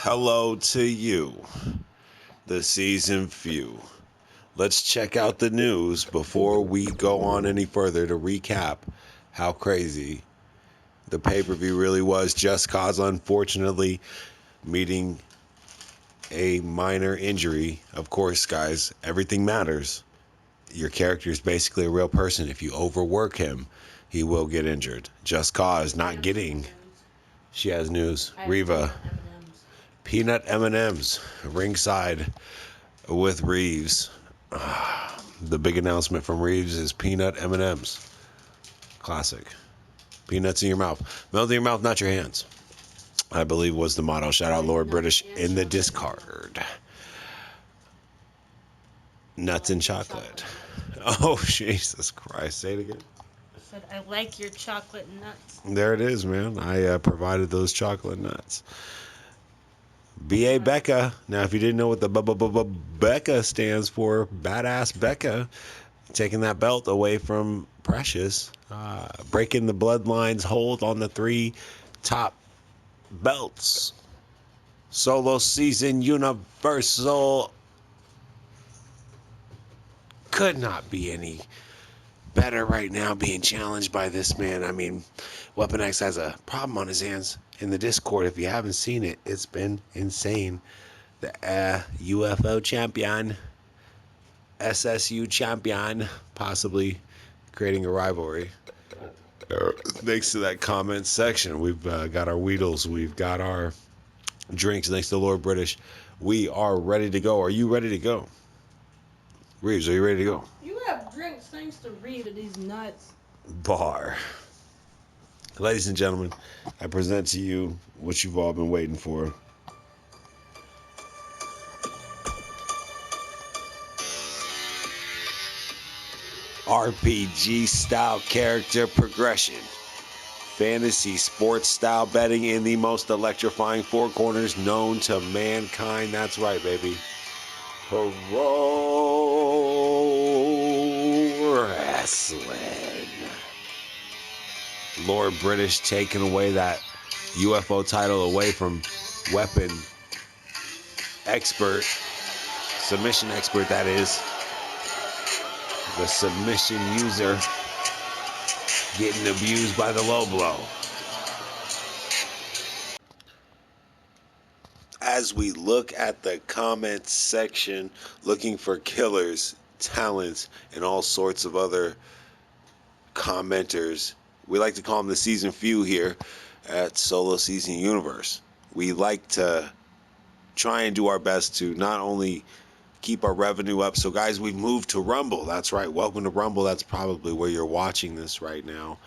Hello to you, the season few. Let's check out the news before we go on any further to recap how crazy the pay-per-view really was. Just Cause, unfortunately, meeting a minor injury. Of course, guys, everything matters. Your character is basically a real person. If you overwork him, he will get injured. Just Cause not getting. She has news. Reva. Peanut M&Ms ringside with Reeves. The big announcement from Reeves is peanut M&Ms. Classic. Peanuts in your mouth. Melt in your mouth, not your hands, I believe was the motto. Shout out Lord British in the discard. Nuts and chocolate. Oh, Jesus Christ. Say it again. I said, I like your chocolate nuts. There it is, man. I provided those chocolate nuts. B.A. Becca. Now, if you didn't know what the Becca stands for, Badass Becca, taking that belt away from Precious, breaking the Bloodline's hold on the 3 top belts. Solo season Universal could not be any better right now, being challenged by this man. I mean, Weapon X has a problem on his hands in the Discord. If you haven't seen it, it's been insane. The UFO champion, SSU champion, possibly creating a rivalry. Thanks to that comment section, we've got our Weedles, we've got our drinks. Thanks to Lord British, we are ready to go. Are you ready to go? Reeves, are you ready to go? You have drinks thanks to Reed of these nuts. Bar. Ladies and gentlemen, I present to you what you've all been waiting for. RPG style character progression. Fantasy sports style betting in the most electrifying 4 corners known to mankind. That's right, baby. Pro wrestling. Lord British taking away that UFO title away from Weapon Expert, submission expert, that is. The submission user getting abused by the low blow. As we look at the comments section, looking for killers, talents, and all sorts of other commenters, we like to call them the season few here at Solo Season Universe. We like to try and do our best to not only keep our revenue up. So guys, we've moved to Rumble. That's right. Welcome to Rumble. That's probably where you're watching this right now.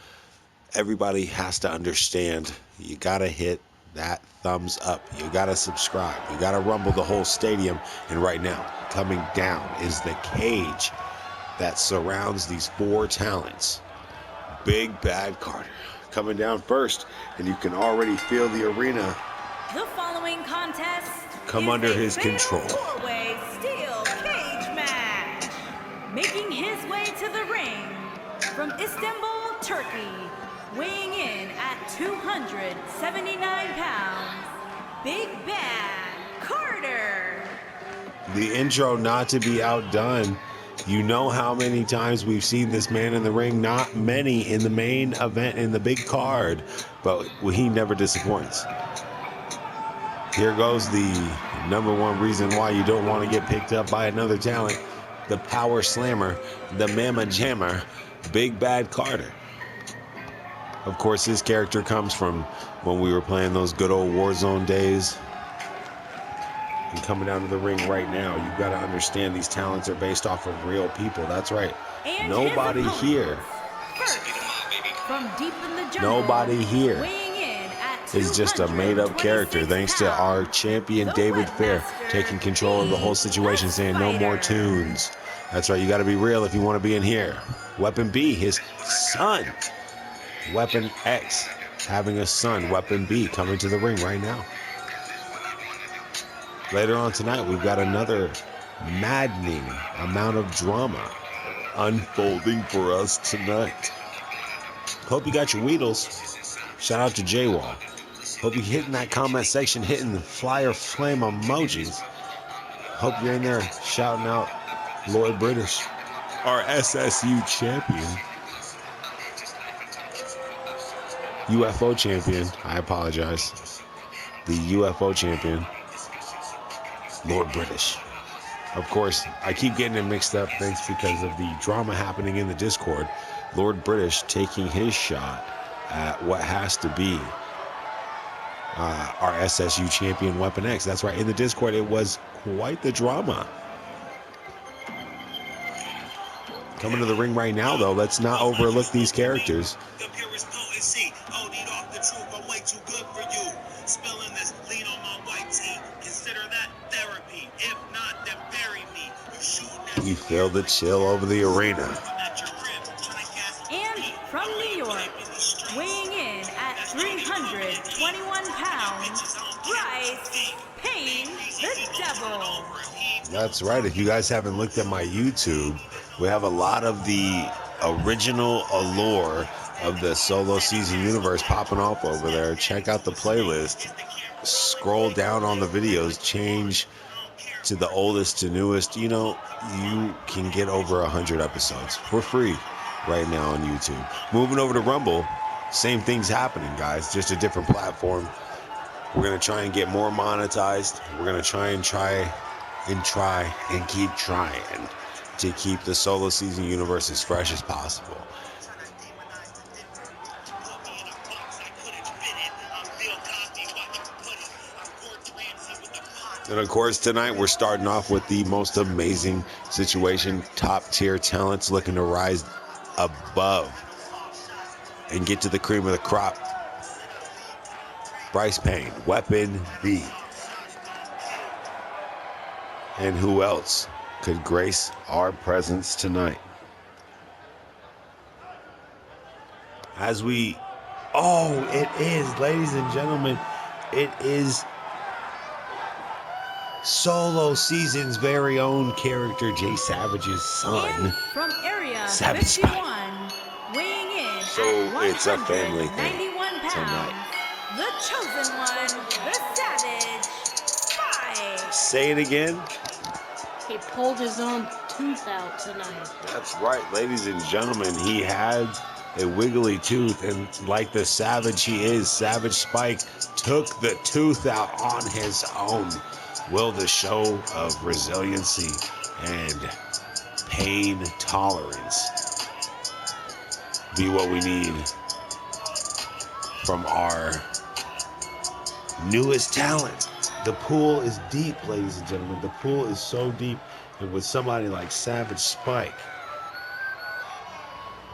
Everybody has to understand, you got to hit that thumbs up. You got to subscribe. You got to rumble the whole stadium. And right now, coming down is the cage that surrounds these 4 talents. Big Bad Carter coming down first, and you can already feel the arena The following contest come under his control. Four-way steel cage match. Making his way to the ring from Istanbul, Turkey, weighing in at 279 pounds, Big Bad Carter. The intro not to be outdone. You know how many times we've seen this man in the ring. Not many in the main event, in the big card, but he never disappoints. Here goes the #1 reason why you don't want to get picked up by another talent. The power slammer, the mama jammer, Big Bad Carter. Of course, his character comes from when we were playing those good old Warzone days. And coming down to the ring right now, you've got to understand these talents are based off of real people. That's right. And Nobody here. First, from deep in the jungle, Nobody here weighing in at is just a made-up character, thanks to our champion David Fair taking control of the whole situation, saying no more tunes. That's right, you got to be real if you want to be in here. Weapon B, his son. Weapon X having a son, Weapon B, coming to the ring right now. Later on tonight, we've got another maddening amount of drama unfolding for us tonight. Hope you got your Weedles. Shout out to J-Wall. Hope you're hitting that comment section, hitting the flyer flame emojis. Hope you're in there shouting out Lord British, our SSU champion. UFO champion. I apologize. The UFO champion, Lord British. Of course, I keep getting it mixed up thanks because of the drama happening in the Discord. Lord British taking his shot at what has to be our SSU champion, Weapon X. That's right. In the Discord, it was quite the drama. Coming to the ring right now, though, let's not overlook these characters. The purest potency, OD'd off the truth, I'm way too good for you. Spilling this, lean on my white tee, consider that therapy. If not, then bury me. You shooting at You feel the chill over the arena. And from New York, weighing in at 321 pounds, Bryce Payne the Devil. That's right. If you guys haven't looked at my YouTube, we have a lot of the original allure of the solo season universe popping off over there. Check out the playlist. Scroll down on the videos. Change to the oldest to newest. You know, you can get over 100 episodes for free right now on YouTube. Moving over to Rumble, same thing's happening, guys. Just a different platform. We're going to try and get more monetized. We're going to try and keep trying to keep the solo season universe as fresh as possible. And of course, tonight we're starting off with the most amazing situation. Top tier talents looking to rise above and get to the cream of the crop. Bryce Payne, Weapon B. And who else could grace our presence tonight? As we, it is, ladies and gentlemen, it is solo season's very own character, Jay Savage's son. And from Area Savage 51, Spike. weighing in So at it's a family thing 191 pounds, tonight. the chosen one, the Savage Spike. Say it again. He pulled his own tooth out tonight. That's right, ladies and gentlemen. He had a wiggly tooth, and like the savage he is, Savage Spike took the tooth out on his own. Will the show of resiliency and pain tolerance be what we need from our newest talent? The pool is deep, ladies and gentlemen. The pool is so deep. And with somebody like Savage Spike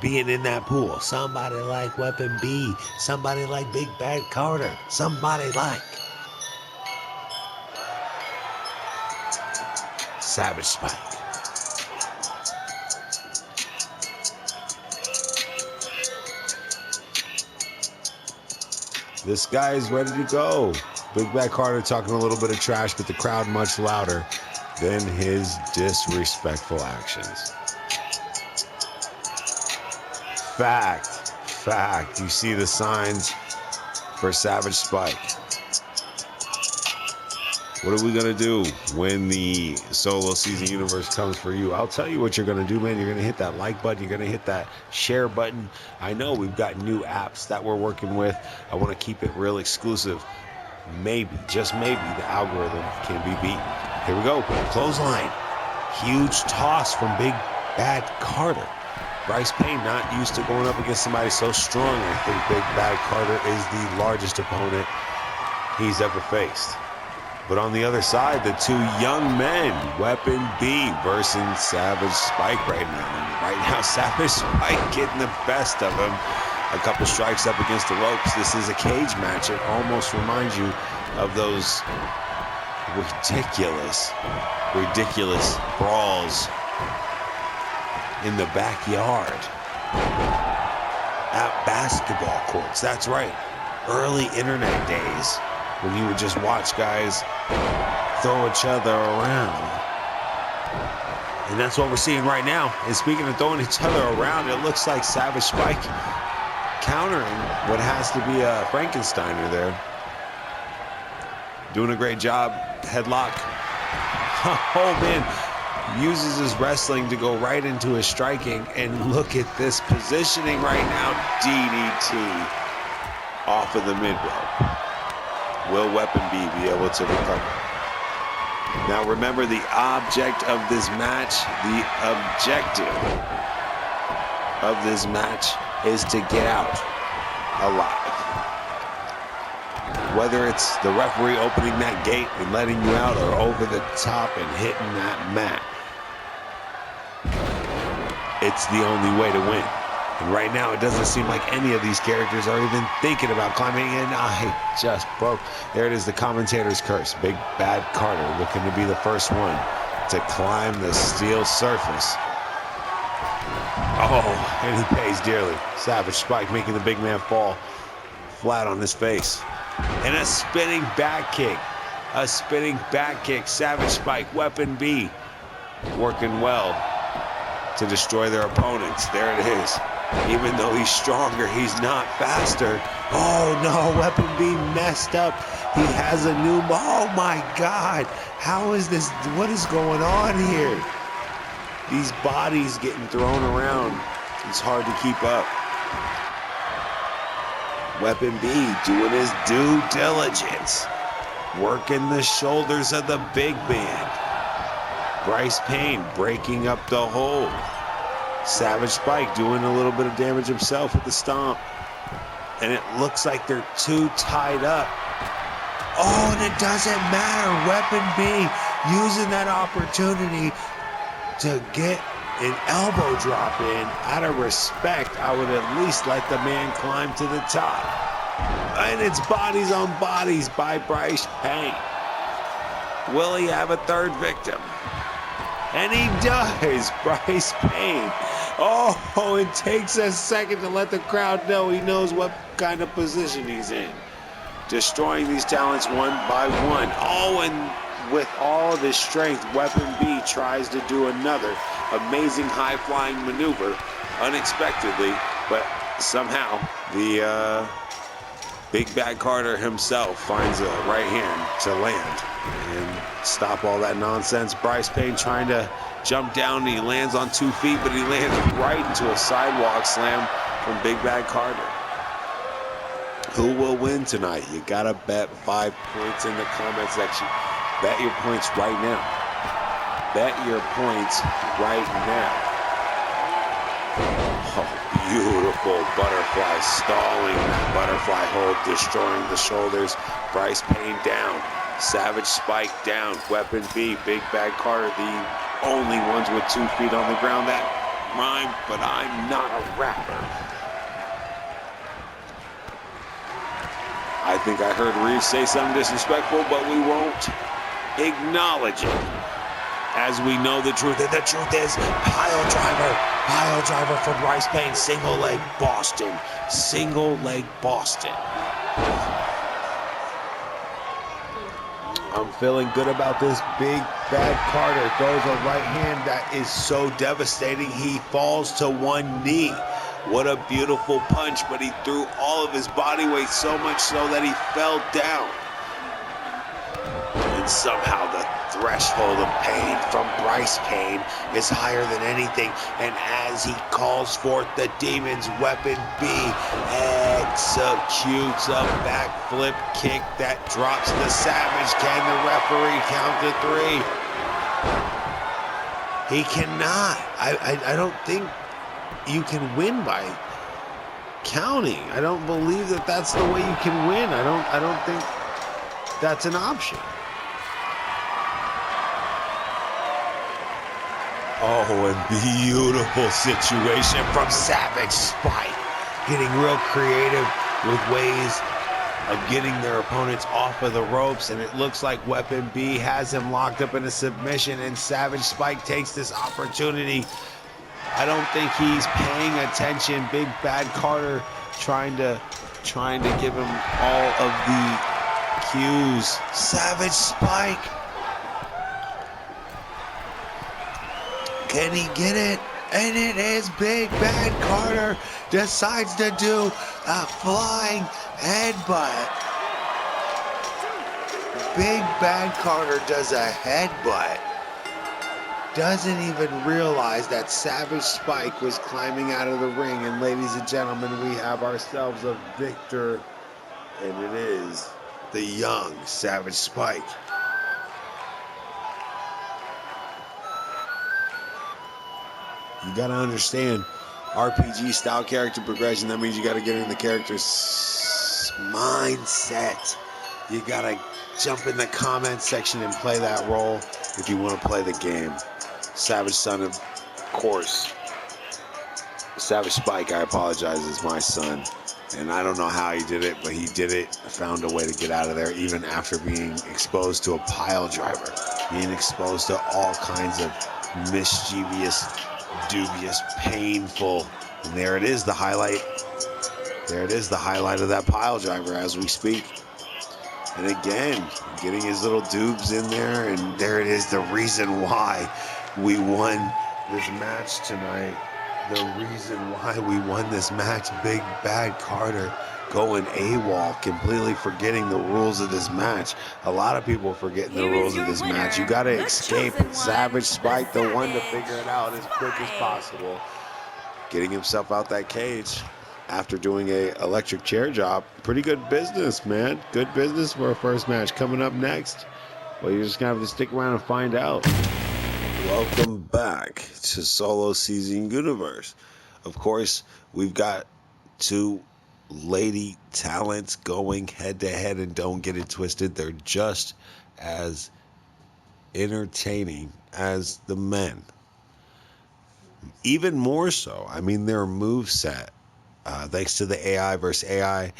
being in that pool, somebody like Weapon B, somebody like Big Bad Carter, somebody like Savage Spike. This guy is ready to go. Big Bad Carter talking a little bit of trash, but the crowd much louder than his disrespectful actions. Fact. You see the signs for Savage Spike. What are we going to do when the solo season universe comes for you? I'll tell you what you're going to do, man. You're going to hit that like button. You're going to hit that share button. I know we've got new apps that we're working with. I want to keep it real exclusive. Maybe, just maybe, the algorithm can be beaten. Here we go. Clothesline. Huge toss from Big Bad Carter. Bryce Payne not used to going up against somebody so strong. I think Big Bad Carter is the largest opponent he's ever faced. But on the other side, the two young men, Weapon B versus Savage Spike right now. And right now, Savage Spike getting the best of him. A couple strikes up against the ropes. This is a cage match. It almost reminds you of those ridiculous brawls in the backyard at basketball courts. That's right. Early internet days when you would just watch guys throw each other around. And that's what we're seeing right now. And speaking of throwing each other around, it looks like Savage Spike countering what has to be a Frankensteiner there. doing a great job. Headlock. Oh, man. Uses his wrestling to go right into his striking. And look at this positioning right now. DDT off of the mid-rope. Will Weapon B be able to recover? Now remember, the object of this match, the objective of this match is to get out alive. Whether it's the referee opening that gate and letting you out, or over the top and hitting that mat, it's the only way to win. And right now, it doesn't seem like any of these characters are even thinking about climbing in. I just broke. There it is, the commentator's curse. Big Bad Carter looking to be the first one to climb the steel surface. Oh, and he pays dearly. Savage Spike making the big man fall flat on his face. And a spinning back kick. A spinning back kick. Savage Spike, Weapon B, working well to destroy their opponents. There it is. Even though he's stronger, he's not faster. Oh no, Weapon B messed up. He has a new, oh my God. How is this, what is going on here? These bodies getting thrown around. It's hard to keep up. Weapon B doing his due diligence. Working the shoulders of the big man. Bryce Payne breaking up the hold. Savage Spike doing a little bit of damage himself with the stomp. And it looks like they're too tied up. Oh, and it doesn't matter. Weapon B using that opportunity to get an elbow drop in. Out of respect, I would at least let the man climb to the top. And it's bodies on bodies by Bryce Payne. Will he have a third victim? And he does, Bryce Payne. Oh, it takes a second to let the crowd know he knows what kind of position he's in. Destroying these talents one by one. Oh, and with all of his strength, Weapon B tries to do another amazing high-flying maneuver unexpectedly, but somehow the Big Bad Carter himself finds a right hand to land and stop all that nonsense. Bryce Payne trying to jump down, and he lands on 2 feet, but he lands right into a sidewalk slam from Big Bad Carter. Who will win tonight? You gotta bet 5 points in the comment section. Bet your points right now. Bet your points right now. Oh, beautiful butterfly, stalling that butterfly hold, destroying the shoulders. Bryce Payne down. Savage Spike down. Weapon B, Big Bad Carter, the only ones with 2 feet on the ground. That rhymed, but I'm not a rapper. I think I heard Reeves say something disrespectful, but we won't acknowledge it, as we know the truth. And the truth is, pile driver from Bryce Payne, single leg Boston. Single leg Boston. I'm feeling good about this. Big Bad Carter throws a right hand that is so devastating. He falls to one knee. What a beautiful punch, but he threw all of his body weight, so much so that he fell down. And somehow the threshold of pain from Bryce Payne is higher than anything. And as he calls forth the demon's, Weapon B executes a backflip kick that drops the Savage. Can the referee count to 3? He cannot. I don't think you can win by counting. I don't believe that that's the way you can win. I don't think that's an option. Oh, and beautiful situation from Savage Spike. Getting real creative with ways of getting their opponents off of the ropes, and it looks like Weapon B has him locked up in a submission, and Savage Spike takes this opportunity. I don't think he's paying attention. Big Bad Carter trying to give him all of the cues. Savage Spike. Can he get it? And it is Big Bad Carter decides to do a flying headbutt. Big Bad Carter does a headbutt. Doesn't even realize that Savage Spike was climbing out of the ring. And ladies and gentlemen, we have ourselves a victor. And it is the young Savage Spike. You gotta understand RPG style character progression. That means you gotta get in the character's mindset. You gotta jump in the comment section and play that role if you want to play the game. Savage Son, of course. Savage Spike, I apologize, is my son. And I don't know how he did it, but he did it. Found a way to get out of there, even after being exposed to a pile driver, being exposed to all kinds of mischievous, dubious, painful. And there it is, the highlight. There it is, the highlight of that pile driver as we speak. And again, getting his little dubs in there, and there it is, the reason why we won this match tonight. The reason why we won this match, Big Bad Carter going AWOL, completely forgetting the rules of this match. A lot of people forgetting the rules of this match. You gotta escape, and Savage Spike, the one to figure it out as quick as possible. Getting himself out that cage after doing a electric chair job. Pretty good business, man. Good business for a first match. Coming up next, well, you're just gonna have to stick around and find out. Welcome back to Solo Season Universe. Of course, we've got two lady talents going head to head, and don't get it twisted, they're just as entertaining as the men. Even more so. I mean, their moveset, thanks to the AI versus AI,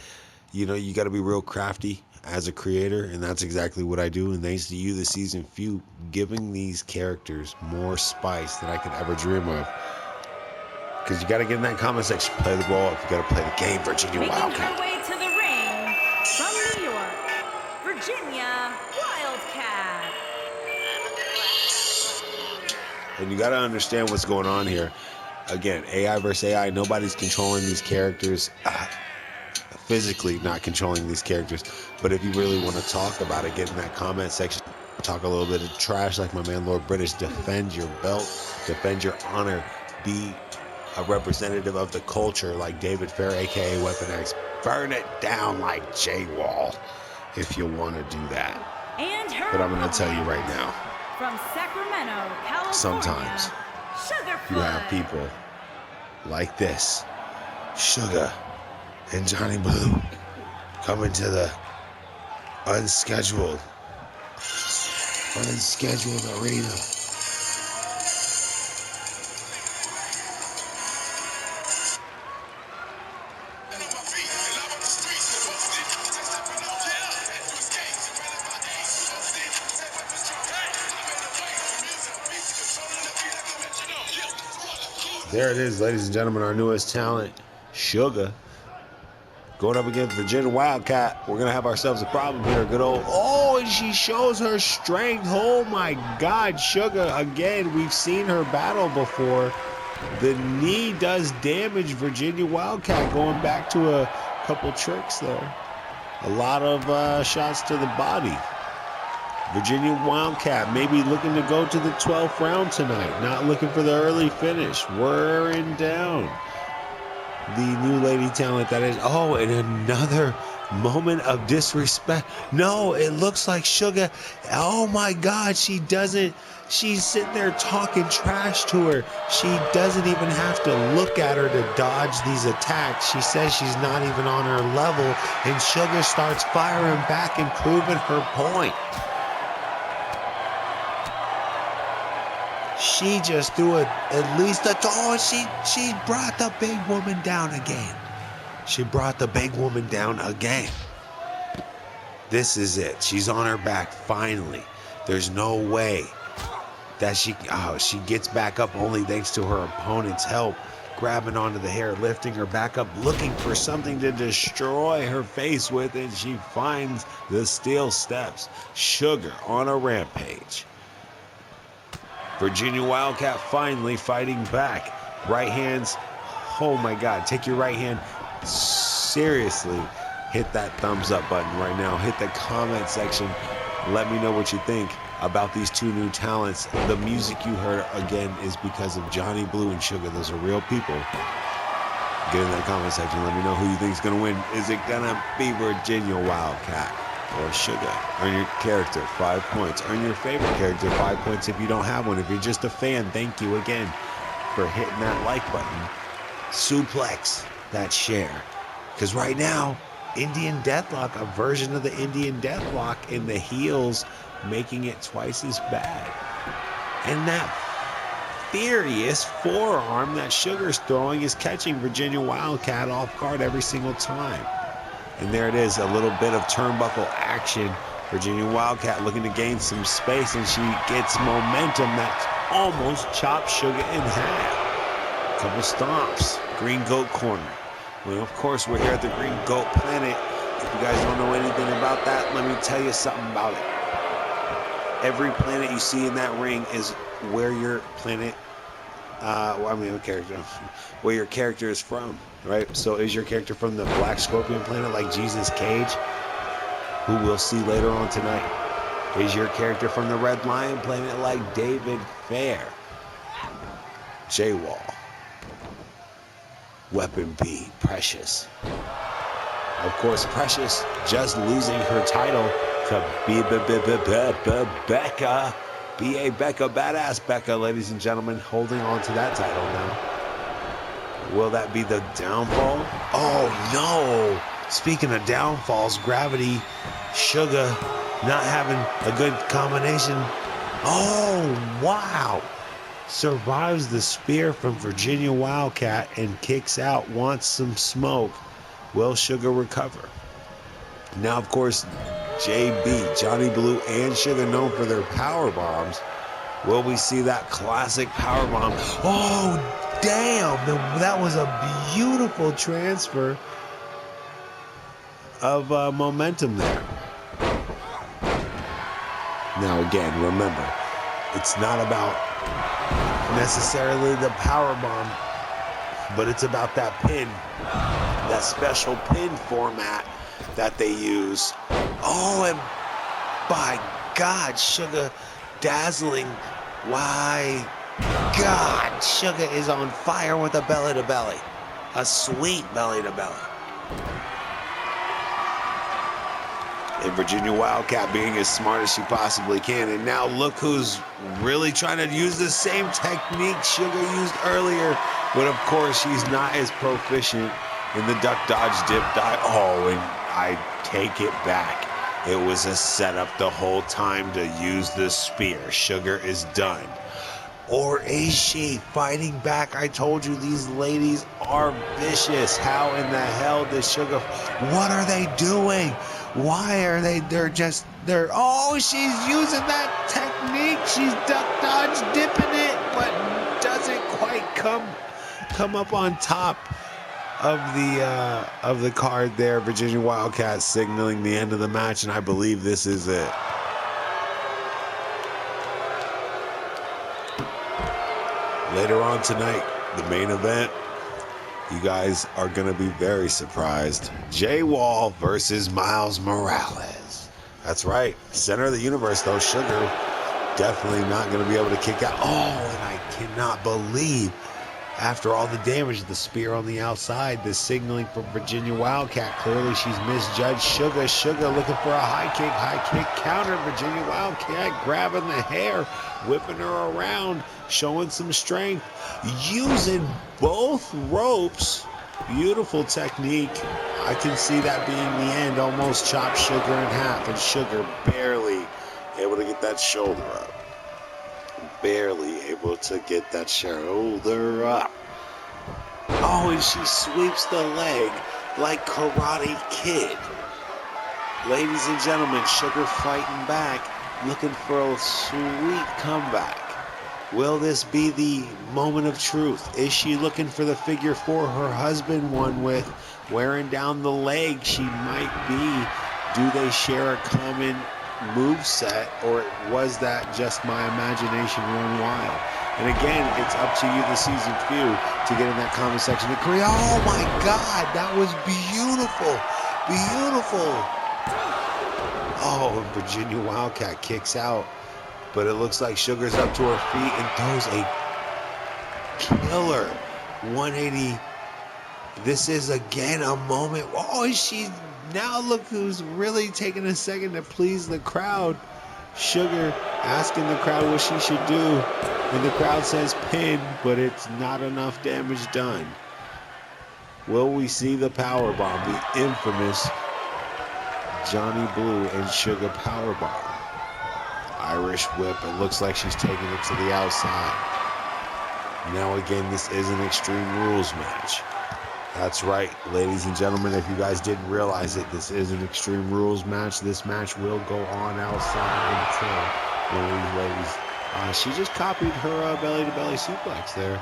you know, you got to be real crafty as a creator, and that's exactly what I do. And thanks to you, the season few, giving these characters more spice than I could ever dream of. Because you got to get in that comment section, play the role. If you got to play the game, Virginia Wildcat. Making her way to the ring from New York, Virginia Wildcat. And you got to understand what's going on here. Again, AI versus AI. Nobody's controlling these characters. Physically not controlling these characters. But if you really want to talk about it, get in that comment section. Talk a little bit of trash like my man Lord British. Defend your belt. Defend your honor. Be a representative of the culture like David Fair, a.k.a. Weapon X. Burn it down like J-Wall if you want to do that. And her But I'm going to tell you right now. From Sacramento, California, Sometimes you have people like this, Sugar and Johnny Blue, coming to the unscheduled arena. There it is, ladies and gentlemen, our newest talent, Sugar, going up against Virginia Wildcat. We're going to have ourselves a problem here. Good old, oh, and she shows her strength. Oh my God, Sugar, again, we've seen her battle before. The knee does damage Virginia Wildcat, going back to a couple tricks there. A lot of shots to the body. Virginia Wildcat maybe looking to go to the 12th round tonight. Not looking for the early finish. Wearing down the new lady talent that is. Oh, and another moment of disrespect. No, it looks like Sugar. Oh my God, she doesn't. She's sitting there talking trash to her. She doesn't even have to look at her to dodge these attacks. She says she's not even on her level, and Sugar starts firing back and proving her point. She just threw it at least a oh, she brought the big woman down again. She brought the big woman down again. This is it. She's on her back finally. There's no way that she gets back up only thanks to her opponent's help, grabbing onto the hair, lifting her back up, looking for something to destroy her face with, and she finds the steel steps. Sugar on a rampage. Virginia Wildcat finally fighting back. Right hands. Oh my God. Take your right hand. Seriously. Hit that thumbs up button right now. Hit the comment section. Let me know what you think about these two new talents. The music you heard, again, is because of Johnny Blue and Sugar. Those are real people. Get in that comment section. Let me know who you think is going to win. Is it going to be Virginia Wildcat or Sugar? Earn your character 5 points. Earn your favorite character 5 points if you don't have one. If you're just a fan, thank you again for hitting that like button. Suplex that share. Because right now, Indian Deathlock, a version of the Indian Deathlock in the heels, making it twice as bad. And that furious forearm that Sugar's throwing is catching Virginia Wildcat off guard every single time. And there it is, a little bit of turnbuckle action. Virginia Wildcat looking to gain some space, and she gets momentum that almost chops Sugar in half. Couple stomps. Green Goat Corner. Well, of course, we're here at the Green Goat Planet. If you guys don't know anything about that, let me tell you something about it. Every planet you see in that ring is where your planet, where your character is from, right? So is your character from the Black Scorpion planet like Jesus Cage, who we'll see later on tonight? Is your character from the Red Lion planet like David Fair? J-Wall. Weapon B, Precious. Of course, Precious just losing her title to Becca. B.A. Becca, Badass Becca, ladies and gentlemen, holding on to that title now. Will that be the downfall? Oh, no. Speaking of downfalls, Gravity, Sugar, not having a good combination. Oh, wow. Survives the spear from Virginia Wildcat and kicks out, wants some smoke. Will Sugar recover? Now, of course, JB, Johnny Blue, and Sugar known for their power bombs. Will we see that classic power bomb? Oh, damn! That was a beautiful transfer of momentum there. Now, again, remember, it's not about necessarily the power bomb, but it's about that pin, that special pin format that they use. Oh, and by God, Sugar dazzling. Why, God, Sugar is on fire with a belly to belly, a sweet belly to belly. And Virginia Wildcat being as smart as she possibly can. And now look who's really trying to use the same technique Sugar used earlier. But of course, she's not as proficient in the duck, dodge, dip, dive. Oh, and I take it back. It was a setup the whole time to use the spear. Sugar is done. Or is she fighting back? I told you these ladies are vicious. How in the hell does Sugar... What are they doing? Why are they... Oh, she's using that technique. She's duck, dodge, dipping it, but doesn't quite come up on top of the card there. Virginia Wildcat signaling the end of the match, and I believe this is it. Later on tonight, the main event, you guys are going to be very surprised. J-Wall versus Miles Morales. That's right. Center of the universe, though. Sugar definitely not going to be able to kick out. Oh, and I cannot believe, after all the damage, the spear on the outside, the signaling from Virginia Wildcat. Clearly, she's misjudged Sugar. Sugar looking for a high kick counter. Virginia Wildcat grabbing the hair, whipping her around, showing some strength, using both ropes. Beautiful technique. I can see that being the end. Almost chopped Sugar in half, and Sugar barely able to get that shoulder up. Barely able to get that shoulder up. Oh, and she sweeps the leg like Karate Kid. Ladies and gentlemen, Sugar fighting back, looking for a sweet comeback. Will this be the moment of truth? Is she looking for the figure four her husband won with, wearing down the leg? She might be. Do they share a common move set, or was that just my imagination run wild? And again, it's up to you, the season few, to get in that comment section to create. Oh my God, that was beautiful, beautiful. Oh, and Virginia Wildcat kicks out. But it looks like Sugar's up to her feet and throws a killer 180. This is again a moment. Oh, she now look who's really taking a second to please the crowd. Sugar asking the crowd what she should do. And the crowd says pin, but it's not enough damage done. Will we see the power bomb, the infamous Johnny Blue and Sugar power bomb? Irish whip. It looks like she's taking it to the outside. Now again, this is an Extreme Rules match. That's right, ladies and gentlemen. If you guys didn't realize it, this is an Extreme Rules match. This match will go on outside until one of these ladies. She just copied her belly-to-belly suplex there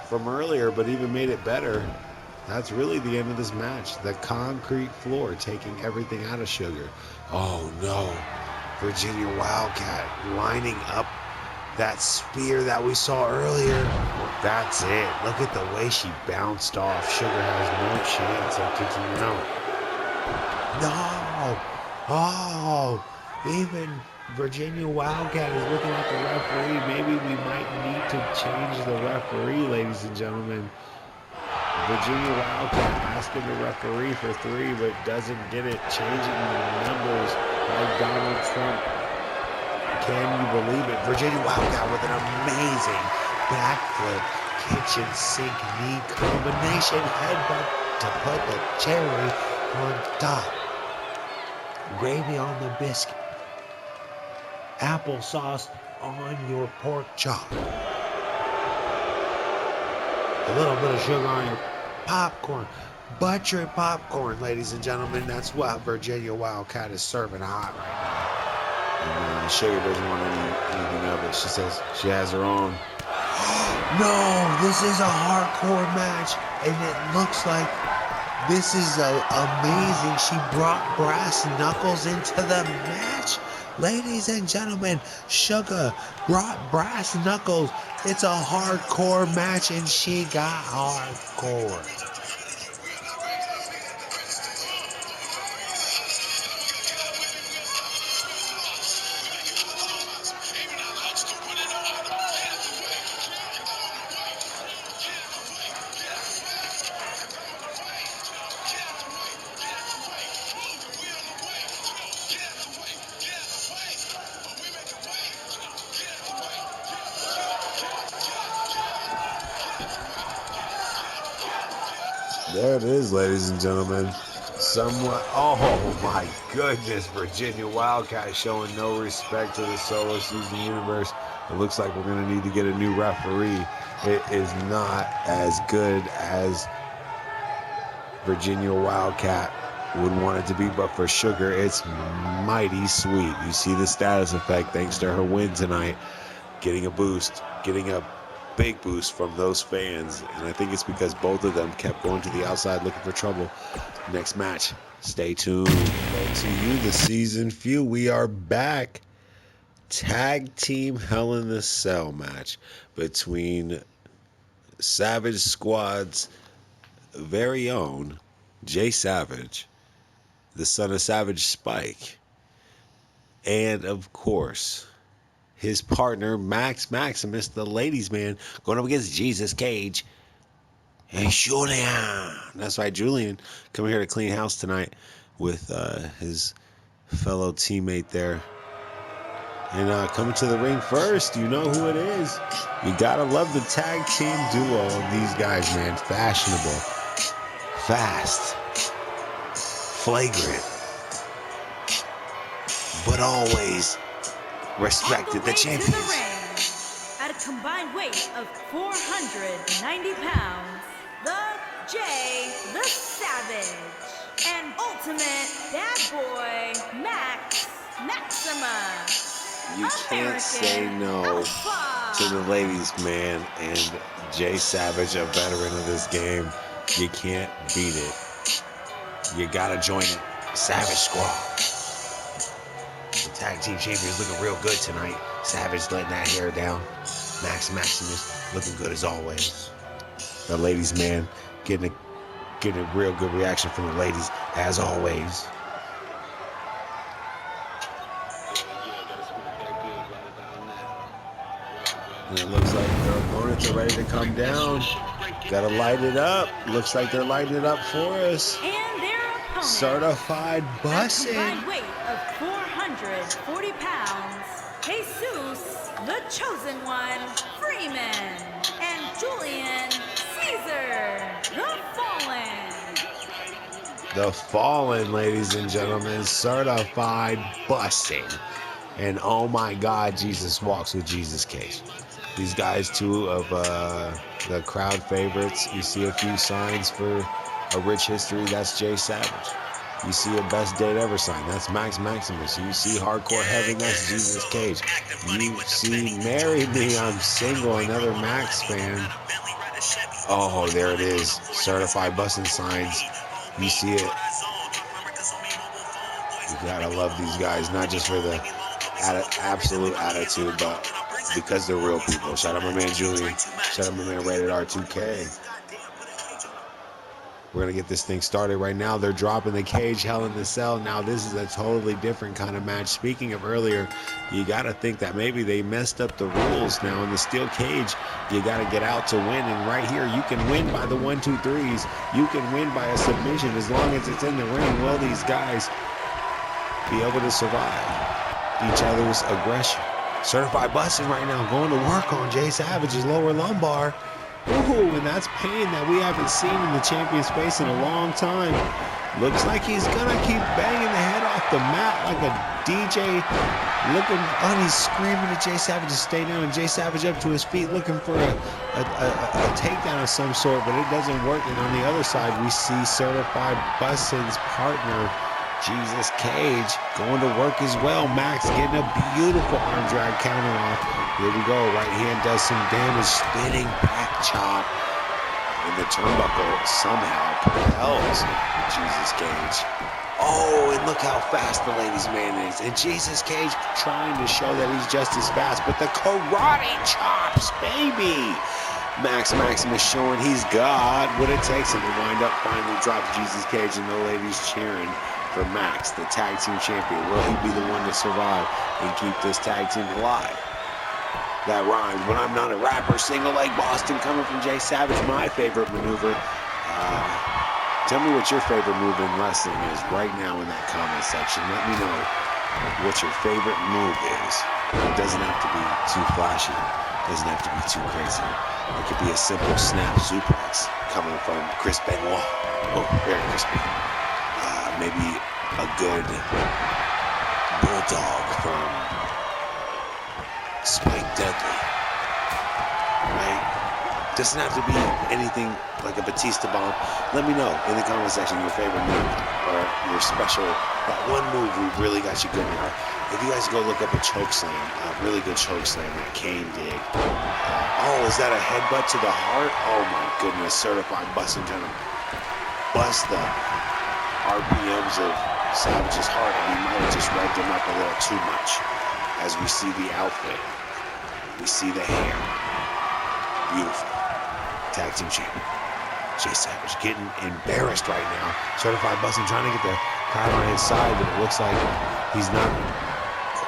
from earlier, but even made it better. That's really the end of this match. The concrete floor taking everything out of Sugar. Oh no. Virginia Wildcat lining up that spear that we saw earlier. That's it. Look at the way she bounced off. Sugar has no chance of kicking out. No. Oh, even Virginia Wildcat is looking at the referee. Maybe we might need to change the referee, ladies and gentlemen. Virginia Wildcat asking the referee for 3, but doesn't get it. Changing the numbers like Donald Trump. Can you believe it? Virginia Wildcat with an amazing backflip, kitchen sink knee combination headbutt to put the cherry on top. Gravy on the biscuit. Applesauce on your pork chop. A little bit of sugar on your popcorn. Buttered popcorn, ladies and gentlemen. That's what Virginia Wildcat is serving hot right now. And Sugar doesn't want anything of it. She says she has her own. No, this is a hardcore match. And it looks like this is amazing. She brought brass knuckles into the match. Ladies and gentlemen, Sugar brought brass knuckles. It's a hardcore match, and she got hardcore. There it is, ladies and gentlemen. Somewhat. Oh my goodness, Virginia Wildcat showing no respect to the solo season universe. It looks like we're going to need to get a new referee. It is not as good as Virginia Wildcat would want it to be, but for Sugar, it's mighty sweet. You see the status effect thanks to her win tonight, getting a boost, getting a big boost from those fans, and I think it's because both of them kept going to the outside looking for trouble. Next match, stay tuned. To you, the season feud. We are back. Tag team Hell in the Cell match between Savage Squad's very own Jay Savage, the son of Savage Spike, and of course his partner, Max Maximus, the ladies' man, going up against Jesus Cage and Julian. That's right, Julian coming here to clean house tonight with his fellow teammate there. And coming to the ring first, you know who it is. You gotta love the tag team duo of these guys, man. Fashionable, fast, flagrant, but always respected the champions. At a combined weight of 490 pounds, the Jay the Savage and ultimate bad boy Max Maximus. You can't say no to the ladies, man, and Jay Savage, a veteran of this game. You can't beat it. You gotta join it. Savage Squad. The tag team champions looking real good tonight. Savage letting that hair down. Max Maximus looking good as always. The ladies, man, getting a real good reaction from the ladies as always. And it looks like their opponents are ready to come down. Gotta light it up. Looks like they're lighting it up for us. And their opponent, Certified a bussin'. combined weight of 440 pounds, Jesus, the Chosen One, Freeman, and Julian Caesar, the Fallen. The Fallen, ladies and gentlemen, certified bussin'. And oh my God, Jesus walks with Jesus Cage. These guys, two of the crowd favorites. You see a few signs for a rich history. That's Jay Savage. You see a best date ever sign. That's Max Maximus. You see Hardcore Heaven. That's Jesus Cage. You see Marry Me, I'm Single. Another Max fan. Oh, there it is. Certified bussin' signs. You see it. You gotta love these guys, not just for the absolute attitude, but because they're real people. Shout out my man Julian. Shout out my man Rated R2K. We're going to get this thing started right now. They're dropping the cage, Hell in the Cell. Now, this is a totally different kind of match. Speaking of earlier, you got to think that maybe they messed up the rules. Now, in the steel cage, you got to get out to win. And right here, you can win by the 1, 2, 3s. You can win by a submission as long as it's in the ring. Will these guys be able to survive each other's aggression? Certified busting right now, going to work on Jay Savage's lower lumbar. Ooh, and that's pain that we haven't seen in the champion's face in a long time. Looks like he's gonna keep banging the head off the mat like a DJ. Looking, oh, he's screaming at Jay Savage to stay down. And Jay Savage up to his feet looking for a takedown of some sort, but it doesn't work. And on the other side, we see Certified Bussin's partner, Jesus Cage, going to work as well. Max getting a beautiful arm drag counter off. Here we go. Right hand does some damage. Spinning back chop. And the turnbuckle somehow propels Jesus Cage. Oh, and look how fast the ladies' man is. And Jesus Cage trying to show that he's just as fast. But the karate chops, baby. Max Maximus showing he's got what it takes him to wind up finally drop Jesus Cage, and the ladies cheering for Max, the tag team champion. Will he be the one to survive and keep this tag team alive? That rhymes, but I'm not a rapper. Single leg Boston coming from Jay Savage, my favorite maneuver. Tell me what your favorite move in wrestling is right now in that comment section. Let me know what your favorite move is. It doesn't have to be too flashy. It doesn't have to be too crazy. It could be a simple snap suplex coming from Chris Benoit. Oh, very crispy. Maybe a good bulldog from Spike Dudley, right? Doesn't have to be anything like a Batista bomb. Let me know in the comment section your favorite move or your special, that one move who really got you good now. If you guys go look up a choke slam, a really good choke slam that Kane did. Oh, is that a headbutt to the heart? Oh my goodness, Certified Bussin' trying to bust the RPMs of Savage's heart, and he might have just revved him up a little too much. As we see the outfit, we see the hair. Beautiful. Tag team champion Jay Savage getting embarrassed right now. Certified Bussin' trying to get the crowd on his side, but it looks like he's not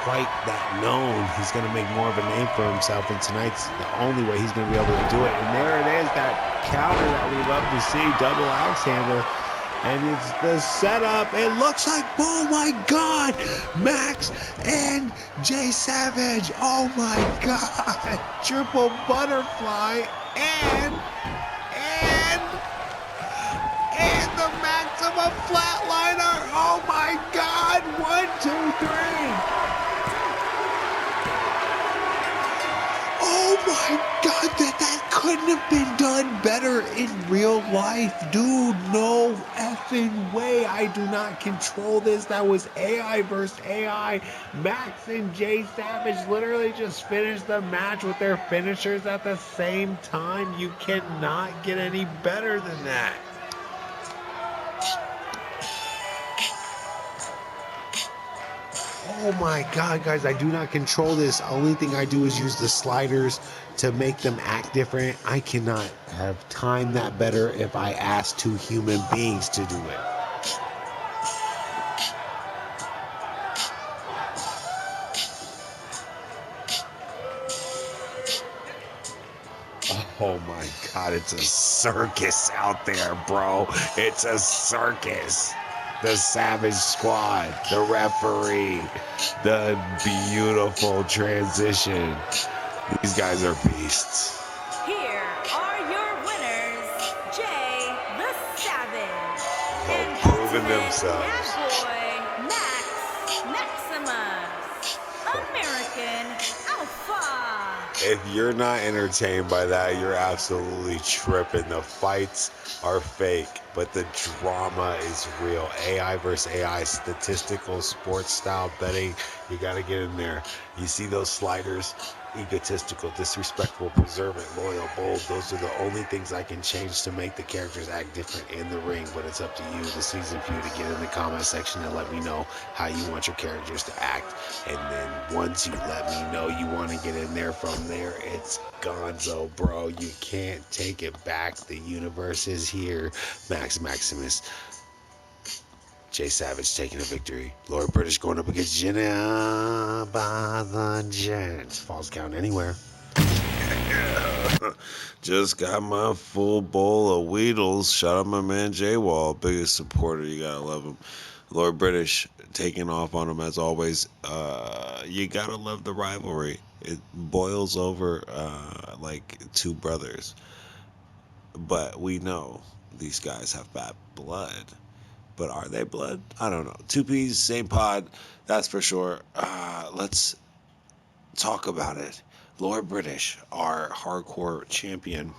quite that known. He's going to make more of a name for himself, and tonight's the only way he's going to be able to do it. And there it is, that counter that we love to see, double axe handle. And it's the setup. It looks like, oh my God, Max and Jay Savage. Oh my God, triple butterfly and the maximum flatliner. Oh my God, 1, 2, 3. Oh my God, that couldn't have been done better in real life, dude. No effing way. I do not control this. That was AI versus AI. Max and Jay Savage literally just finished the match with their finishers at the same time. You cannot get any better than that. Oh my God, guys, I do not control this. Only thing I do is use the sliders to make them act different. I cannot have timed that better if I ask two human beings to do it. Oh my God, it's a circus out there, bro. It's a circus. The Savage Squad, the referee, the beautiful transition. These guys are beasts. Here are your winners, Jay the Savage and Proving Ultimate themselves. Bad Boy Max Maximus, American Alpha. If you're not entertained by that, you're absolutely tripping. The fights are fake, but the drama is real. AI versus AI, statistical, sports style betting. You got to get in there. You see those sliders? Egotistical, disrespectful, preservant, loyal, bold. Those are the only things I can change to make the characters act different in the ring, but it's up to you, the season few, to get in the comment section and let me know how you want your characters to act. And then once you let me know you want to get in there, from there, it's gonzo, bro. You can't take it back. The universe is here. Max Maximus. Jay Savage taking a victory. Lord British going up against Jenna by the Jets. Falls count anywhere. Just got my full bowl of Weedles. Shout out my man J Wall, biggest supporter. You gotta love him. Lord British taking off on him as always. You gotta love the rivalry. It boils over like two brothers. But we know these guys have bad blood. But are they blood? I don't know. Two peas, same pod. That's for sure. Let's talk about it. Lord British, our hardcore champion,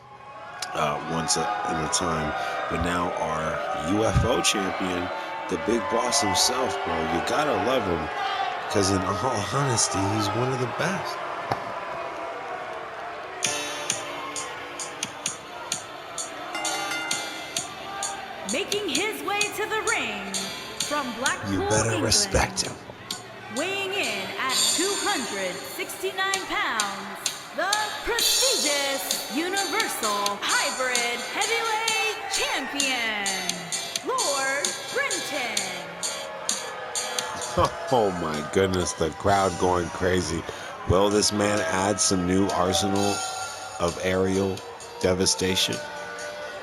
once in a time, but now our UFO champion, the big boss himself, bro. You gotta love him, because in all honesty, he's one of the best. Making his way to the ring from Blackpool, You better England, respect him. weighing in at 269 pounds, the prestigious Universal Hybrid Heavyweight Champion, Lord Brenton. Oh my goodness, the crowd going crazy. Will this man add some new arsenal of aerial devastation?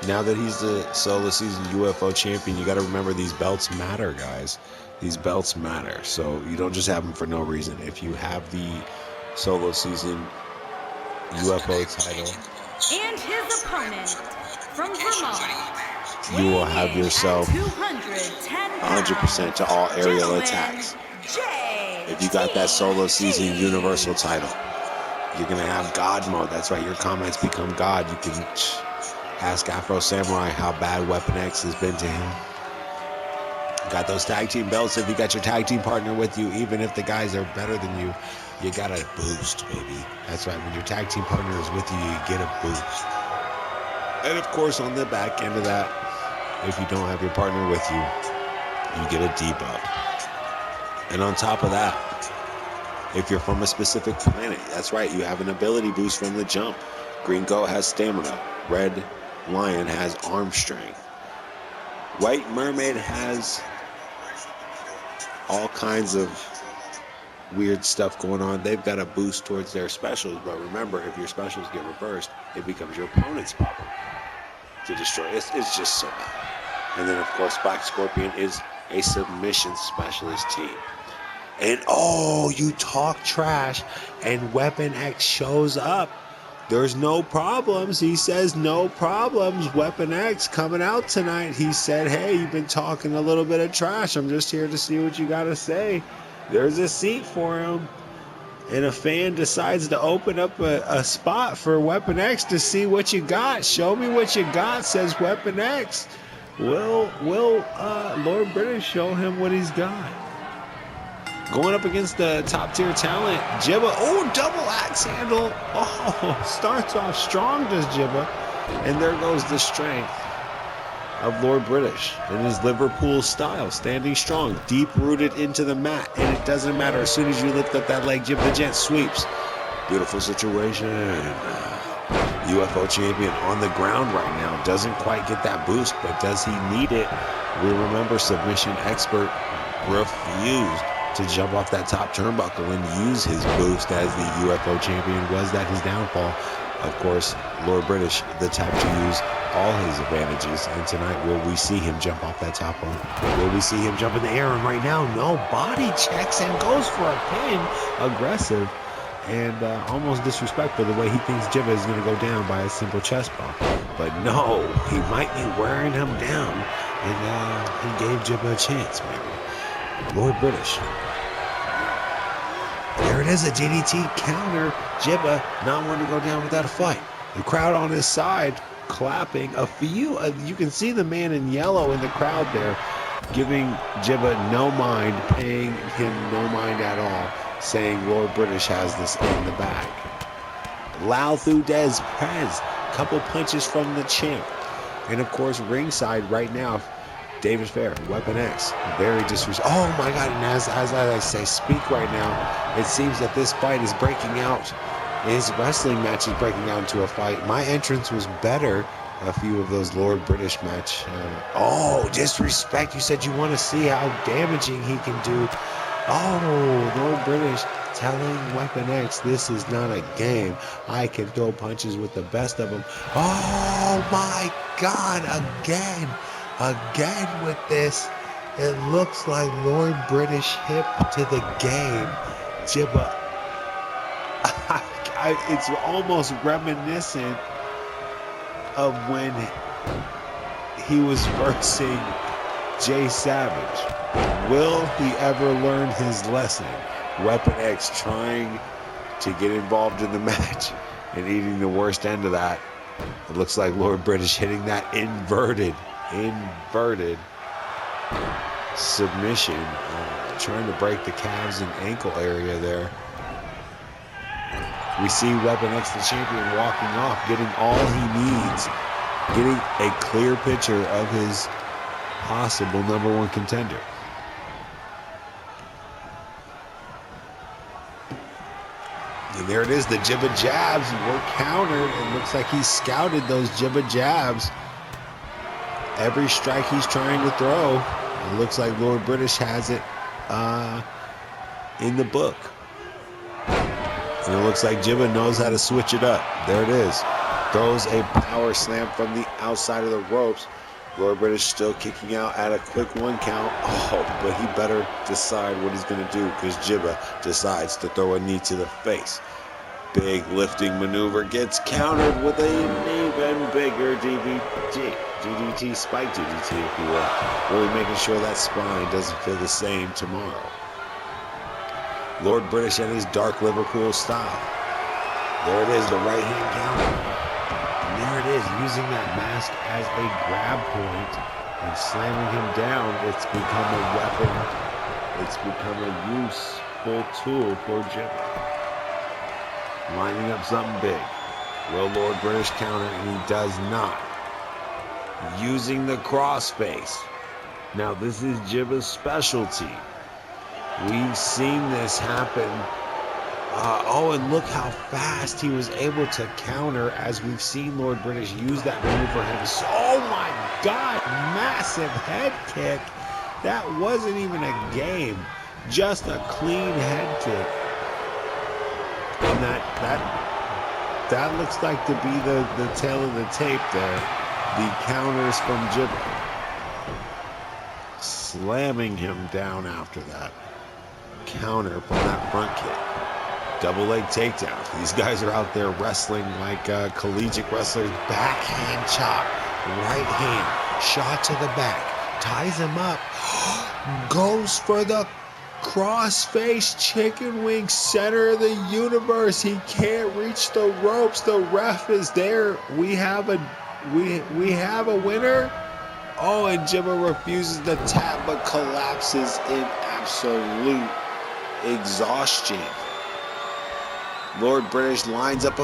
Now that he's the solo season UFO champion, you got to remember these belts matter, guys. These belts matter. So you don't just have them for no reason. If you have the solo season UFO title, And his opponent from Vermont, you will have yourself 100% to all aerial attacks. If you got that solo season universal title, you're going to have God mode. That's right. Your comments become God. You can ask Afro Samurai how bad Weapon X has been to him. Got those tag team belts. If you got your tag team partner with you, even if the guys are better than you, you got a boost, baby. That's right. When your tag team partner is with you, you get a boost. And of course, on the back end of that, if you don't have your partner with you, you get a debuff. And on top of that, if you're from a specific planet, that's right, you have an ability boost from the jump. Green Goat has stamina. Red Lion has arm strength. White Mermaid has all kinds of weird stuff going on. They've got a boost towards their specials, but remember, if your specials get reversed, it becomes your opponent's problem to destroy. It's just so bad. And then, of course, Black Scorpion is a submission specialist team. And oh, you talk trash, and Weapon X shows up. There's no problems. He says no problems. Weapon X coming out tonight. He said, hey, you've been talking a little bit of trash. I'm just here to see what you got to say. There's a seat for him. And a fan decides to open up a spot for Weapon X to see what you got. Show me what you got, says Weapon X. Will Lord British show him what he's got? Going up against the top tier talent, Jibba. Oh, double axe handle. Oh, starts off strong, does Jibba. And there goes the strength of Lord British in his Liverpool style, standing strong, deep rooted into the mat. And it doesn't matter. As soon as you lift up that leg, Jibba the Jet sweeps. Beautiful situation. UFO champion on the ground right now. Doesn't quite get that boost, but does he need it? We remember submission expert refused to jump off that top turnbuckle and use his boost as the UFO champion. Was that his downfall? Of course, Lord British, the type to use all his advantages. And tonight, will we see him jump off that top rope? Will we see him jump in the air? And right now, no, body checks and goes for a pin. Aggressive and almost disrespectful the way he thinks Jibba is going to go down by a simple chest bump. But no, he might be wearing him down. And he gave Jibba a chance, maybe. Lord British. There it is, a DDT counter. Jibba not wanting to go down without a fight. The crowd on his side clapping. You can see the man in yellow in the crowd there giving Jibba no mind, paying him no mind at all, saying Lord British has this in the bag. Lao through Des Perez, couple punches from the champ. And of course, ringside right now, David Fair, Weapon X, very disrespectful. Oh my God, and as I say, speak right now, it seems that this fight is breaking out. His wrestling match is breaking out into a fight. My entrance was better. A few of those Lord British match. Disrespect. You said you want to see how damaging he can do. Oh, Lord British telling Weapon X, this is not a game. I can throw punches with the best of them. Oh my God, again with this. It looks like Lord British hip to the game. Jibba, it's almost reminiscent of when he was versing Jay Savage. Will he ever learn his lesson? Weapon X trying to get involved in the match and eating the worst end of that. It looks like Lord British hitting that inverted submission, trying to break the calves and ankle area there. We see Weapon X, the champion, walking off, getting all he needs, getting a clear picture of his possible #1 contender. And there it is, the Jibba jabs were countered. It looks like he scouted those Jibba jabs. Every strike he's trying to throw, it looks like Lord British has it in the book. And it looks like Jibba knows how to switch it up. There it is. Throws a power slam from the outside of the ropes. Lord British still kicking out at a quick 1 count. Oh, but he better decide what he's going to do because Jibba decides to throw a knee to the face. Big lifting maneuver gets countered with an even bigger DDT, spike DDT, if you will. Really making sure that spine doesn't feel the same tomorrow. Lord British at his dark Liverpool style. There it is, the right hand counter. And there it is, using that mask as a grab point and slamming him down. It's become a weapon. It's become a useful tool for Jibba. Lining up something big. Will Lord British counter? And he does not. Using the crossface. Now this is Jibba's specialty. We've seen this happen. And look how fast he was able to counter as we've seen Lord British use that move for him. Oh my God, massive head kick. That wasn't even a game. Just a clean head kick. And that looks like to be the tail of the tape there. The counters from Jibba. Slamming him down after that. Counter from that front kick. Double leg takedown. These guys are out there wrestling like collegiate wrestlers. Backhand chop. Right hand. Shot to the back. Ties him up. Goes for the crossface chicken wing, center of the universe. He can't reach the ropes. The ref is there. We have a winner. Oh, and Jibba refuses to tap but collapses in absolute exhaustion. Lord British lines up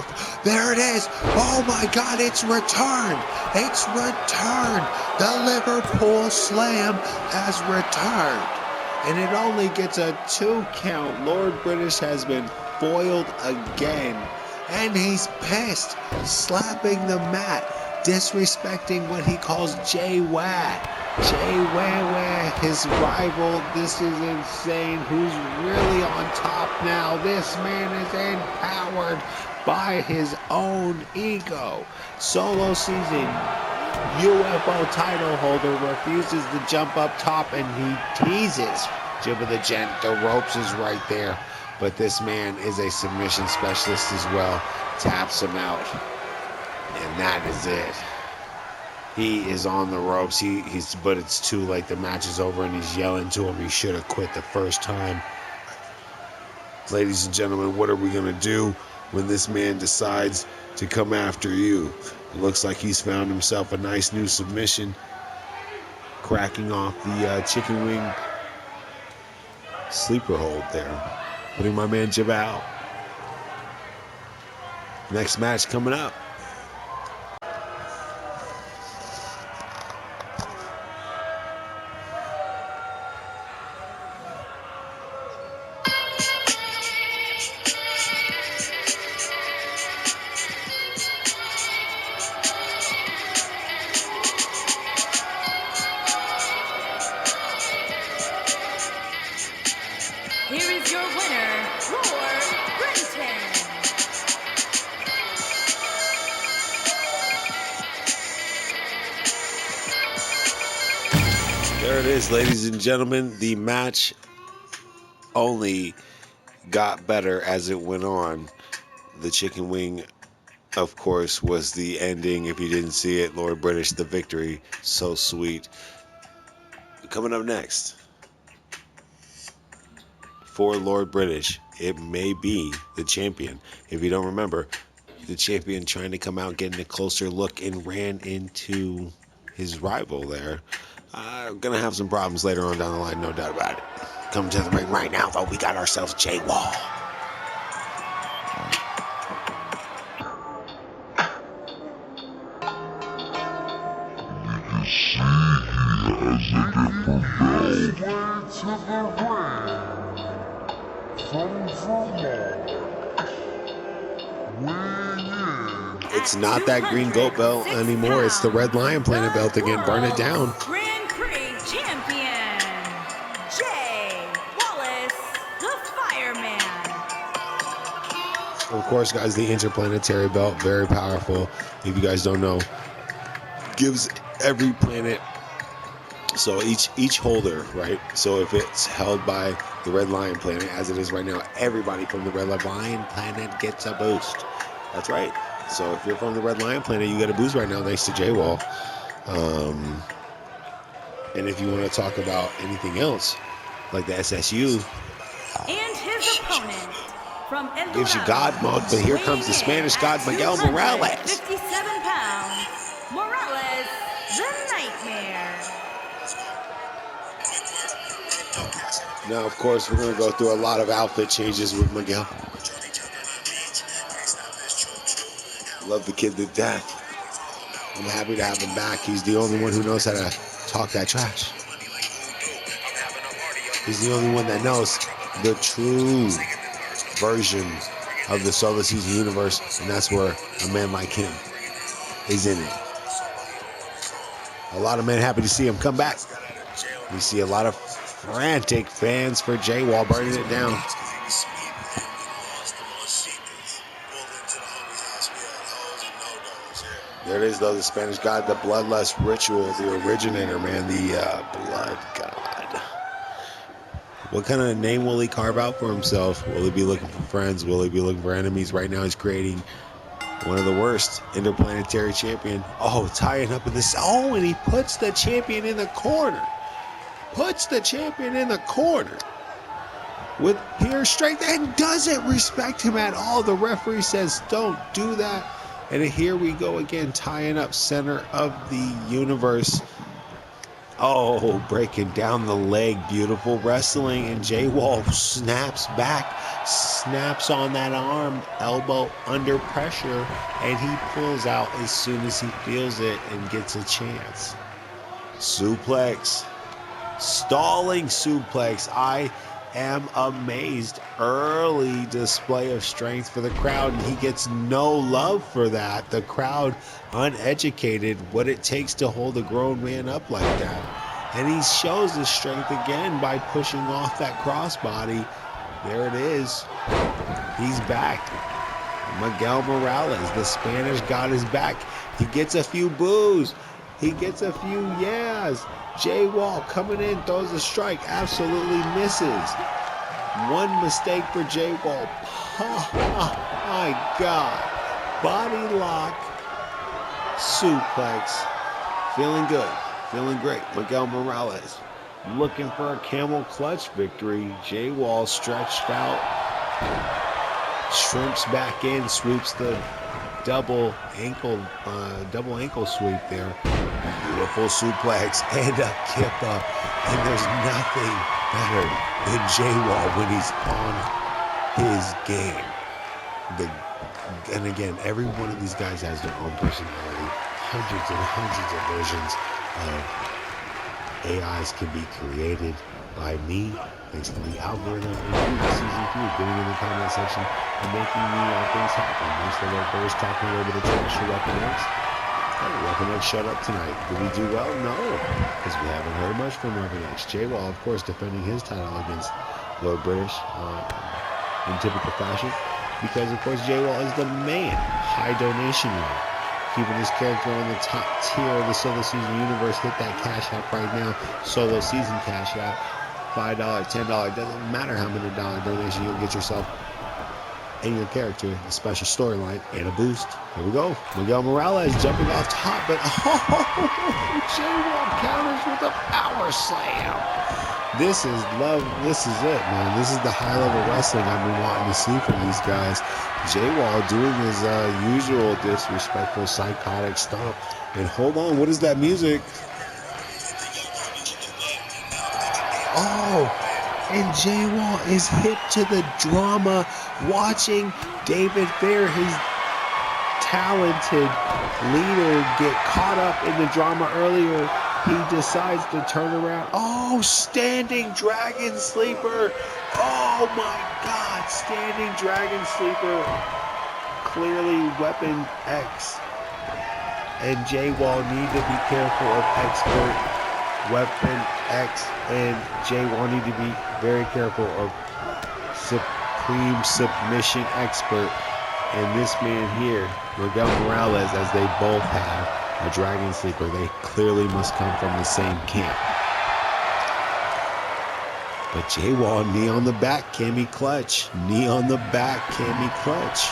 there it is. Oh my God, it's returned. It's returned. The Liverpool Slam has returned. And it only gets a 2 count. Lord British has been foiled again. And he's pissed, slapping the mat, disrespecting what he calls Jay-Wah, his rival. This is insane. Who's really on top now? This man is empowered. by his own ego. Solo season UFO title holder refuses to jump up top, and he teases Jibba the Gent. The ropes is right there, but this man is a submission specialist as well. Taps him out, and that is it. He is on the ropes. But it's too late. The match is over, and he's yelling to him he should have quit the first time. Ladies and gentlemen, what are we going to do when this man decides to come after you? It looks like he's found himself a nice new submission, cracking off the chicken wing sleeper hold there, putting my man Jib out. Next match coming up. Here is your winner, Lord Brenton. There it is, ladies and gentlemen. The match only got better as it went on. The chicken wing, of course, was the ending. If you didn't see it, Lord British, the victory. So sweet. Coming up next, for Lord British, it may be the champion. If you don't remember, the champion trying to come out, getting a closer look, and ran into his rival there. Gonna have some problems later on down the line, no doubt about it. Coming to the ring right now, though, we got ourselves Jay Wall. It's not that green goat belt anymore. It's the Red Lion Planet belt again. Burn it down. Grand Prix champion, Jay Wallace, the Fireman. Of course, guys, the interplanetary belt, very powerful. If you guys don't know, gives every planet, so each holder, right? So if it's held by the Red Lion Planet, as it is right now, everybody from the Red Lion Planet gets a boost. That's right. So if you're from the Red Lion Planet, you get a boost right now thanks to Jay Wall. And if you want to talk about anything else, like the SSU, And his opponent from El gives you Dorado, God mode, but here comes the Spanish God, Miguel Morales. 57 pounds, Morales, the Nightmare. Now, of course, we're going to go through a lot of outfit changes with Miguel. Love the kid to death. I'm happy to have him back. He's the only one who knows how to talk that trash. He's the only one that knows the true version of the Solar Season universe, and that's where a man like him is in it. A lot of men happy to see him come back. We see a lot of frantic fans for Jay Wall burning it down. There it is, though, the Spanish God, the Bloodlust Ritual, the originator, man, the Blood God. What kind of name will he carve out for himself? Will he be looking for friends? Will he be looking for enemies? Right now he's creating one of the worst interplanetary champion. Oh, tying up in this. Oh, and he puts the champion in the corner. Puts the champion in the corner with pure strength and doesn't respect him at all. The referee says, don't do that. And here we go again, tying up center of the universe. Oh, breaking down the leg. Beautiful wrestling. And Jay Wall snaps back, snaps on that arm, elbow under pressure, and he pulls out as soon as he feels it and gets a chance. Suplex. Stalling suplex. I am amazed. Early display of strength for the crowd, and he gets no love for that. The crowd uneducated what it takes to hold a grown man up like that. And he shows his strength again by pushing off that crossbody. There it is. He's back. Miguel Morales, the Spanish, got his back. He gets a few boos. He gets a few yeahs. Jay Wall coming in, throws a strike, absolutely misses. One mistake for Jay Wall. Oh my God. Body lock, suplex. Feeling good, feeling great. Miguel Morales looking for a camel clutch victory. Jay Wall stretched out, shrimps back in, sweeps the double ankle sweep there. Beautiful suplex and a kip up. And there's nothing better than Jay Wall when he's on his game. And again, every one of these guys has their own personality. Hundreds and hundreds of versions of AIs can be created by me, thanks to the algorithm, and you, the season 3, getting in the comment section and making me things happen. Thanks to the first talking a little bit of trash to Weapon X. Hey, Weapon X shut up tonight. Did we do well? No, because we haven't heard much from Weapon X. Jay Wall, of course, defending his title against Lord British in typical fashion, because, of course, Jay Wall is the man. High donation rate. Keeping his character on the top tier of the Solo Season universe. Hit that cash app right now. Solo Season cash app. $5, $10. Doesn't matter how many dollar donation, you'll get yourself and your character a special storyline and a boost. Here we go. Miguel Morales jumping off top, but Jay Wall counters with a power slam. This is love. This is it, man. This is the high level wrestling I've been wanting to see from these guys. Jay Wall doing his usual disrespectful psychotic stomp. And hold on, what is that music? Oh, and Jay Wall is hip to the drama, watching David Fair, his talented leader, get caught up in the drama earlier. He decides to turn around. Oh, standing dragon sleeper. Oh my God, standing dragon sleeper. Clearly Weapon X and Jay Wall need to be careful of expert. Weapon X and Jay Wall need to be very careful of supreme submission expert. And this man here, Miguel Morales, as they both have a dragon sleeper, they clearly must come from the same camp. But Jay Wall, knee on the back, can be clutch. Knee on the back, can be clutch.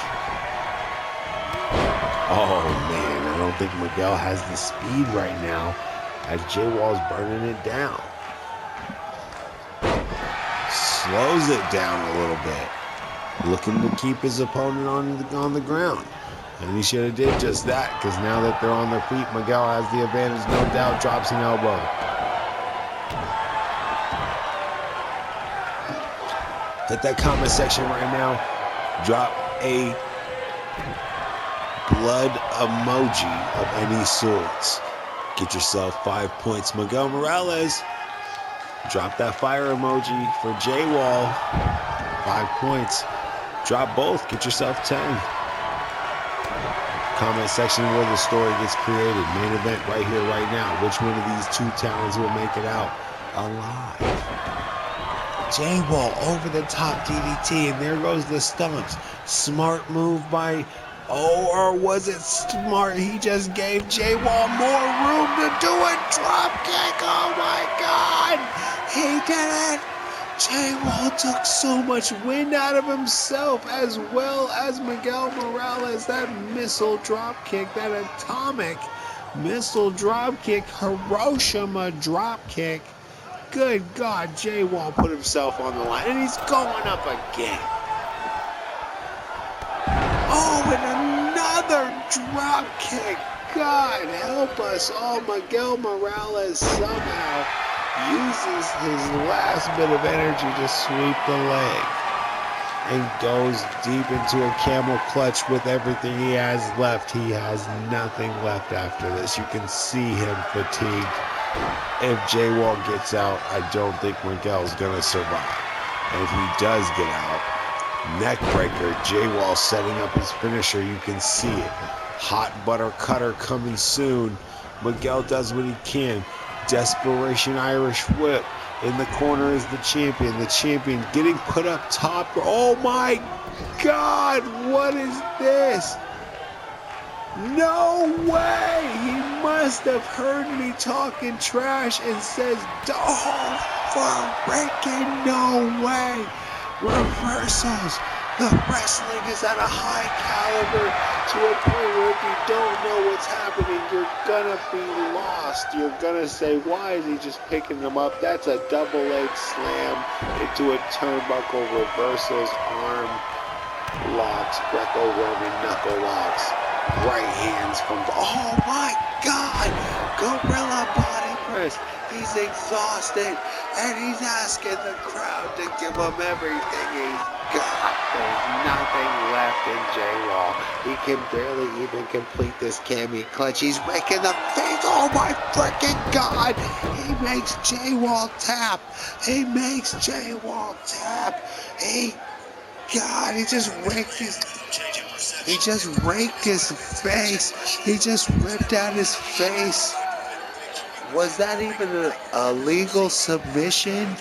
Oh man, I don't think Miguel has the speed right now, as Jay Wall's burning it down. Slows it down a little bit, looking to keep his opponent on the ground. And he should have did just that, because now that they're on their feet, Miguel has the advantage, no doubt. Drops an elbow. Hit that comment section right now. Drop a blood emoji of any sorts. Get yourself 5 points. Miguel Morales, drop that fire emoji for Jay Wall. 5 points. Drop both. Get yourself 10. Comment section where the story gets created. Main event right here, right now. Which one of these two talents will make it out alive? Jay Wall over the top DDT, and there goes the stumps. Smart move by, or was it smart? He just gave Jay Wall more room to do a drop kick. Oh my God, he did it. Jay Wall took so much wind out of himself, as well as Miguel Morales. That missile drop kick, that atomic missile drop kick, Hiroshima drop kick. Good God, Jay Wall put himself on the line, and he's going up again. Oh, and another drop kick. God help us. Oh, Miguel Morales somehow uses his last bit of energy to sweep the leg and goes deep into a camel clutch with everything he has left. He has nothing left after this. You can see him fatigued. If Jay Wall gets out, I don't think Miguel's going to survive. And if he does get out, neck breaker, Jay Wall setting up his finisher. You can see it. Hot butter cutter coming soon. Miguel does what he can. Desperation Irish whip. In the corner is the champion. The champion getting put up top. Oh my God, what is this? No way! He must have heard me talking trash and says, oh, for freaking no way! Reversals! The wrestling is at a high caliber to a point where if you don't know what's happening, you're gonna be lost. You're gonna say, why is he just picking them up? That's a double leg slam into a turnbuckle. Reversals, arm locks, Greco-Roman knuckle locks. Right hands from, oh my God, gorilla body press. He's exhausted and he's asking the crowd to give him everything he's got. There's nothing left in J-Wall. He can barely even complete this cami clutch. He's making the face. Oh my freaking God. He makes J-Wall tap. He makes J-Wall tap. God, he just raked his face. He just ripped out his face. Was that even a legal submission?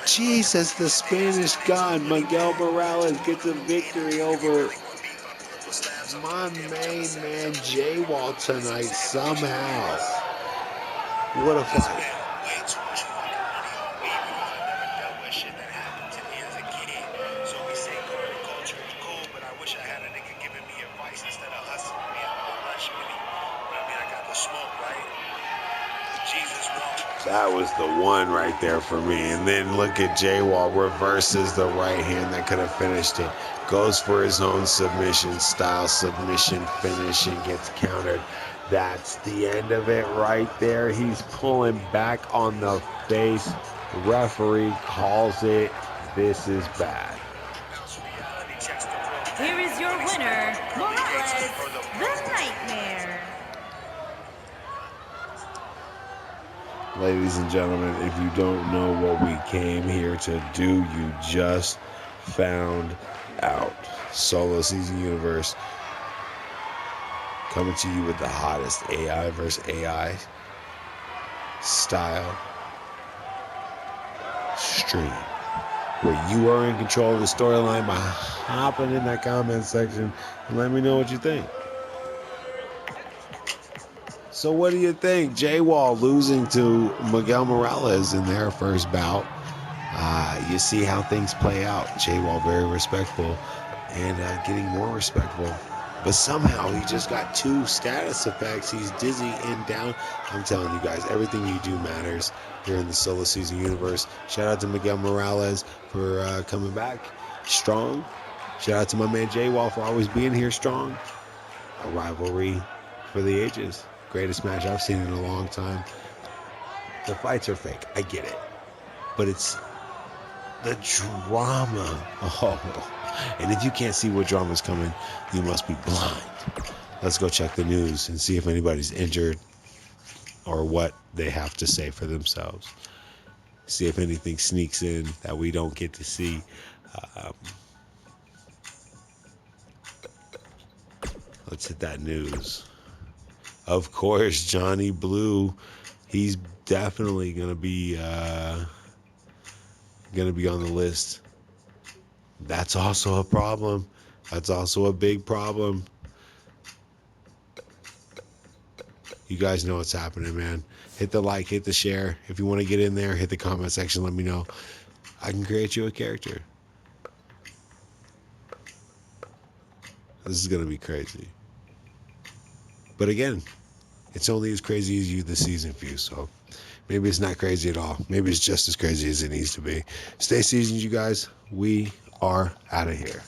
Jesus, the Spanish God, Miguel Morales gets a victory over my main man J-Wall tonight somehow. What a fight. That was the one right there for me. And then look at J-Wall reverses the right hand that could have finished it. Goes for his own submission style, submission finish, and gets countered. That's the end of it right there. He's pulling back on the face. Referee calls it. This is bad. Here is your winner, Morales, the Nightmare. Ladies and gentlemen, if you don't know what we came here to do, you just found out. Solo Season Universe coming to you with the hottest AI versus AI style stream, where you are in control of the storyline by hopping in that comment section and let me know what you think. So what do you think? J-Wall losing to Miguel Morales in their first bout. You see how things play out. J-Wall very respectful and getting more respectful. But somehow he just got 2 status effects. He's dizzy and down. I'm telling you guys, everything you do matters here in the Solo Season Universe. Shout out to Miguel Morales for coming back strong. Shout out to my man J-Wall for always being here strong. A rivalry for the ages. Greatest match I've seen in a long time. The fights are fake. I get it. But it's the drama. Oh. And if you can't see what drama's coming, you must be blind. Let's go check the news and see if anybody's injured or what they have to say for themselves. See if anything sneaks in that we don't get to see. Let's hit that news. Of course, Johnny Blue, he's definitely gonna be on the list. That's also a problem. That's also a big problem. You guys know what's happening, man. Hit the like, hit the share. If you want to get in there, hit the comment section. Let me know. I can create you a character. This is gonna be crazy. But again, it's only as crazy as you this season for you, so maybe it's not crazy at all. Maybe it's just as crazy as it needs to be. Stay seasoned, you guys. We are out of here.